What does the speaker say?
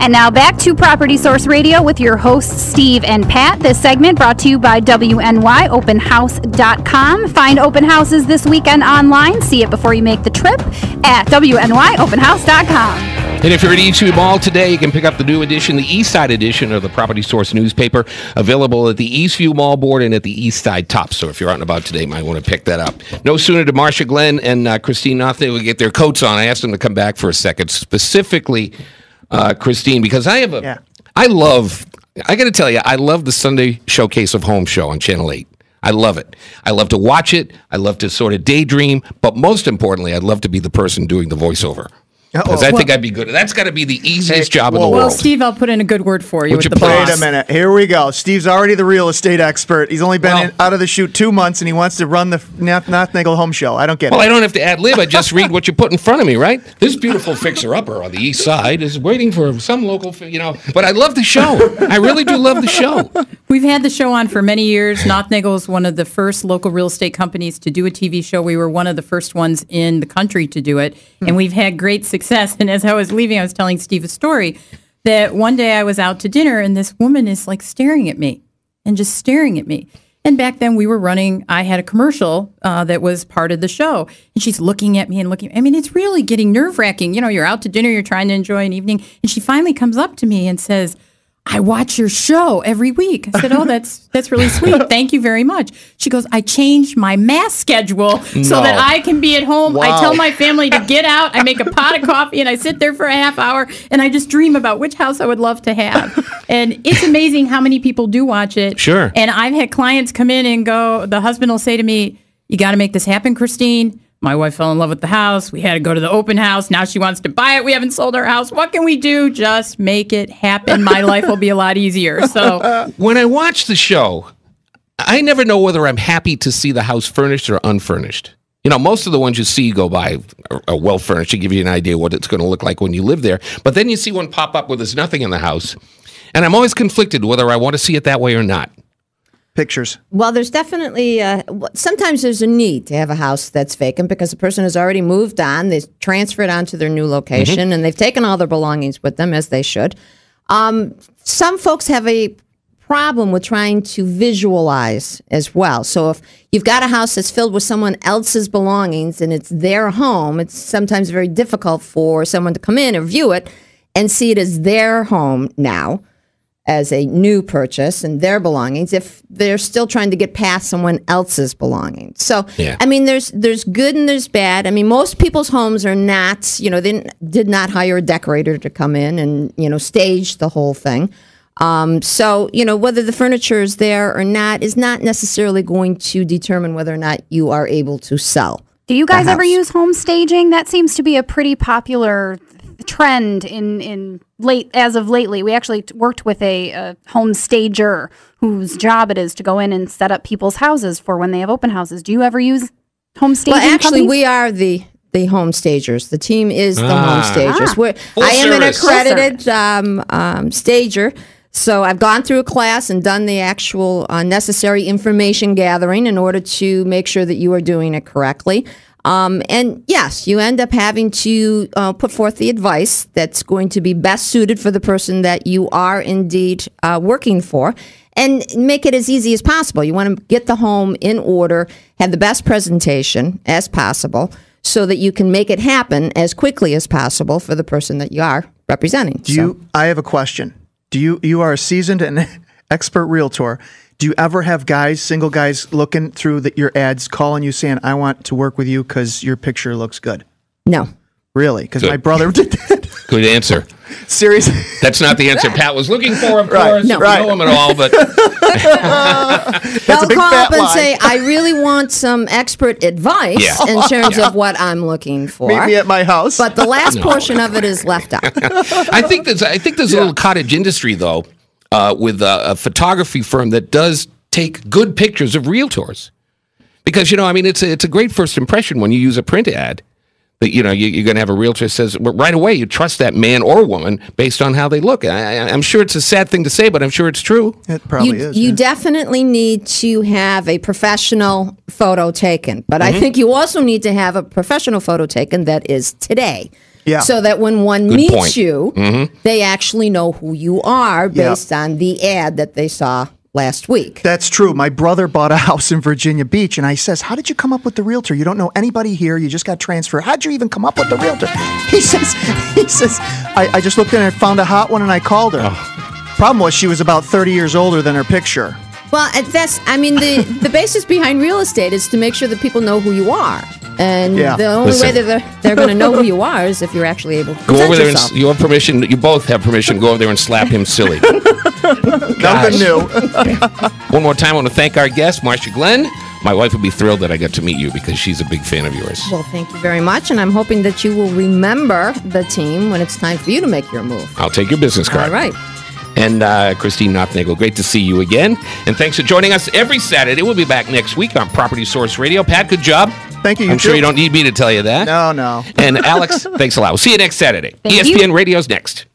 And now back to Property Source Radio with your hosts, Steve and Pat. This segment brought to you by WNYOpenHouse.com. Find open houses this weekend online. See it before you make the trip at WNYOpenHouse.com. And if you're at Eastview Mall today, you can pick up the new edition, the East Side edition of the Property Source newspaper, available at the Eastview Mall board and at the East Side Top. So if you're out and about today, you might want to pick that up. No sooner did Marcia Glenn and Christine Nothnagel get their coats on, I asked them to come back for a second, specifically Christine, because I got to tell you, I love the Sunday Showcase of Home show on Channel 8. I love it. I love to watch it. I love to sort of daydream. But most importantly, I'd love to be the person doing the voiceover. Because I think I'd be good. That's got to be the easiest job in the world. Well, Steve, I'll put in a good word for you with the boss. Wait a minute. Here we go. Steve's already the real estate expert. He's only been out of the shoot 2 months, and he wants to run the Nothnagel Home Show. I don't get it. Well, I don't have to ad-lib. I just read what you put in front of me, right? This beautiful fixer-upper on the east side is waiting for some local, But I love the show. I really do love the show. We've had the show on for many years. Nothnagel is one of the first local real estate companies to do a TV show. We were one of the first ones in the country to do it, and we've had great success. And as I was leaving, I was telling Steve a story that one day I was out to dinner, and this woman is like staring at me and just staring at me. And back then we were running, I had a commercial that was part of the show, and she's looking at me and looking. I mean, it's really getting nerve-wracking. You're out to dinner, you're trying to enjoy an evening, and she finally comes up to me and says, "I watch your show every week." I said, "Oh, that's really sweet. Thank you very much." She goes, "I changed my mass schedule so that I can be at home. Wow. I tell my family to get out. I make a pot of coffee, and I sit there for a half hour, and I just dream about which house I would love to have." And it's amazing how many people do watch it. Sure. And I've had clients come in and go, the husband will say to me, "You got to make this happen, Christine. My wife fell in love with the house. We had to go to the open house. Now she wants to buy it. We haven't sold our house. What can we do? Just make it happen. My life will be a lot easier." So when I watch the show, I never know whether I'm happy to see the house furnished or unfurnished. Most of the ones you see go by are well furnished to give you an idea what it's going to look like when you live there. But then you see one pop up where there's nothing in the house. And I'm always conflicted whether I want to see it that way or not. Pictures. Well, there's definitely, sometimes there's a need to have a house that's vacant because the person has already moved on, they've transferred on to their new location, and they've taken all their belongings with them, as they should. Some folks have a problem with trying to visualize as well. So if you've got a house that's filled with someone else's belongings and it's their home, it's sometimes very difficult for someone to come in or view it and see it as their home now, as a new purchase and their belongings, if they're still trying to get past someone else's belongings. So, yeah. I mean, there's good and there's bad. I mean, most people's homes are not, they did not hire a decorator to come in and, stage the whole thing. So, whether the furniture is there or not is not necessarily going to determine whether or not you are able to sell. Do you guys ever use home staging? That seems to be a pretty popular trend as of lately. We actually worked with a home stager whose job it is to go in and set up people's houses for when they have open houses. Do you ever use home staging? Well, actually, we are the home stagers. The team is the home stagers. I am an accredited stager. So I've gone through a class and done the actual necessary information gathering in order to make sure that you are doing it correctly. And yes, you end up having to put forth the advice that's going to be best suited for the person that you are indeed working for, and make it as easy as possible. You want to get the home in order, have the best presentation as possible, so that you can make it happen as quickly as possible for the person that you are representing. I have a question. You are a seasoned and expert realtor. Do you ever have single guys looking through your ads, calling you saying, "I want to work with you because your picture looks good"? No. Really? Because my brother did that. Good answer. Seriously? That's not the answer Pat was looking for, of course. No. We know him at all, but... They'll call up and say, "I really want some expert advice in terms of what I'm looking for. Meet me at my house." But the last portion of it is left out. I think there's a little cottage industry, though, with a photography firm that does take good pictures of realtors. Because, it's a great first impression when you use a print ad. That, you're going to have a realtor says, right away, you trust that man or woman based on how they look. I'm sure it's a sad thing to say, but I'm sure it's true. It probably is. You definitely need to have a professional photo taken. But I think you also need to have a professional photo taken that is today. Yeah. So that when one Good meets point. you, they actually know who you are based on the ad that they saw last week. That's true. My brother bought a house in Virginia Beach, and I says, "How did you come up with the realtor? You don't know anybody here. You just got transferred. How'd you even come up with the realtor?" He says, I just looked in and found a hot one, and I called her. Problem was, she was about 30 years older than her picture. Well, the basis behind real estate is to make sure that people know who you are. And the only way that they're going to know who you are is if you're actually able to present Go over there yourself. and you have permission. You both have permission to go over there and slap him silly. Nothing new. One more time, I want to thank our guest, Marcia Glenn. My wife would be thrilled that I got to meet you because she's a big fan of yours. Well, thank you very much, and I'm hoping that you will remember the team when it's time for you to make your move. I'll take your business card. All right. And Christine Nothnagel, great to see you again. And thanks for joining us every Saturday. We'll be back next week on Property Source Radio. Pat, good job. Thank you. I'm sure you don't need me to tell you that. No. And Alex, thanks a lot. We'll see you next Saturday. Thank ESPN you. Radio's next.